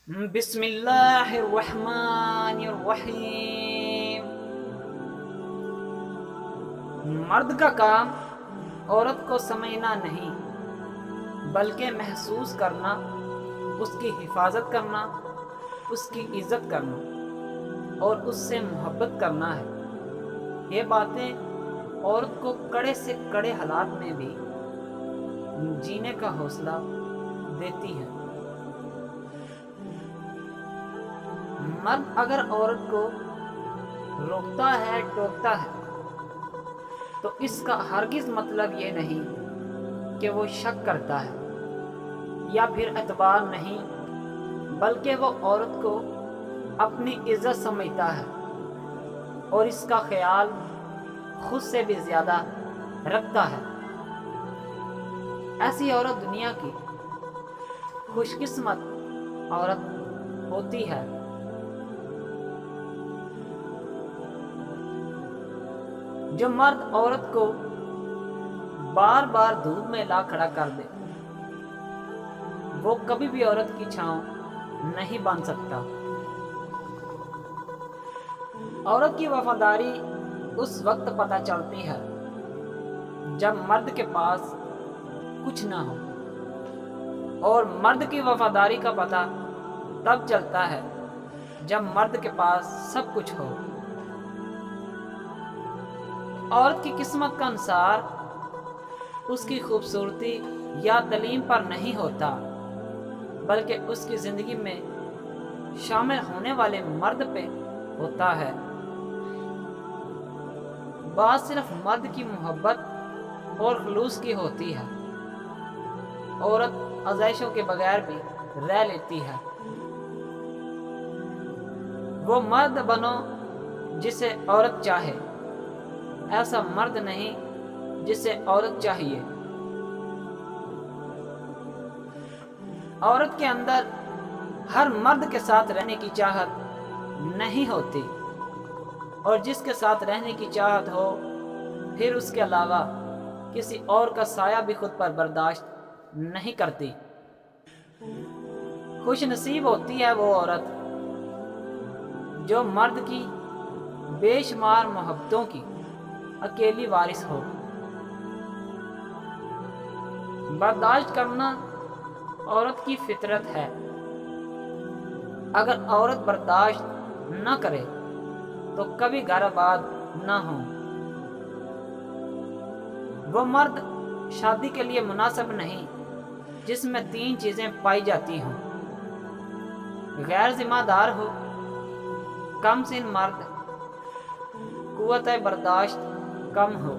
بسم اللہ الرحمن الرحیم۔ مرد کا کام عورت کو سمجھنا نہیں بلکہ محسوس کرنا، اس کی حفاظت کرنا، اس کی عزت کرنا اور اس سے محبت کرنا ہے۔ یہ باتیں عورت کو کڑے سے کڑے حالات میں بھی جینے کا حوصلہ دیتی ہیں۔ مرد اگر عورت کو روکتا ہے، ٹوکتا ہے، تو اس کا ہرگز مطلب یہ نہیں کہ وہ شک کرتا ہے یا پھر اعتبار نہیں، بلکہ وہ عورت کو اپنی عزت سمجھتا ہے اور اس کا خیال خود سے بھی زیادہ رکھتا ہے۔ ایسی عورت دنیا کی خوش قسمت عورت ہوتی ہے۔ جو مرد عورت کو بار بار دھوپ میں لا کھڑا کر دے، وہ کبھی بھی عورت کی چھاؤں نہیں بن سکتا۔ عورت کی وفاداری اس وقت پتہ چلتی ہے جب مرد کے پاس کچھ نہ ہو، اور مرد کی وفاداری کا پتہ تب چلتا ہے جب مرد کے پاس سب کچھ ہو۔ عورت کی قسمت کا انحصار اس کی خوبصورتی یا تعلیم پر نہیں ہوتا، بلکہ اس کی زندگی میں شامل ہونے والے مرد پہ ہوتا ہے۔ بات صرف مرد کی محبت اور خلوص کی ہوتی ہے۔ عورت آزائشوں کے بغیر بھی رہ لیتی ہے۔ وہ مرد بنو جسے عورت چاہے، ایسا مرد نہیں جسے عورت چاہیے۔ عورت کے اندر ہر مرد کے ساتھ رہنے کی چاہت نہیں ہوتی، اور جس کے ساتھ رہنے کی چاہت ہو، پھر اس کے علاوہ کسی اور کا سایہ بھی خود پر برداشت نہیں کرتی۔ خوش نصیب ہوتی ہے وہ عورت جو مرد کی بے شمار محبتوں کی اکیلی وارث ہو۔ برداشت کرنا عورت کی فطرت ہے۔ اگر عورت برداشت نہ کرے تو کبھی گھر آباد نہ ہو۔ وہ مرد شادی کے لیے مناسب نہیں جس میں 3 چیزیں پائی جاتی ہوں: غیر ذمہ دار ہو، کم سن مرد، قوت برداشت کم ہو۔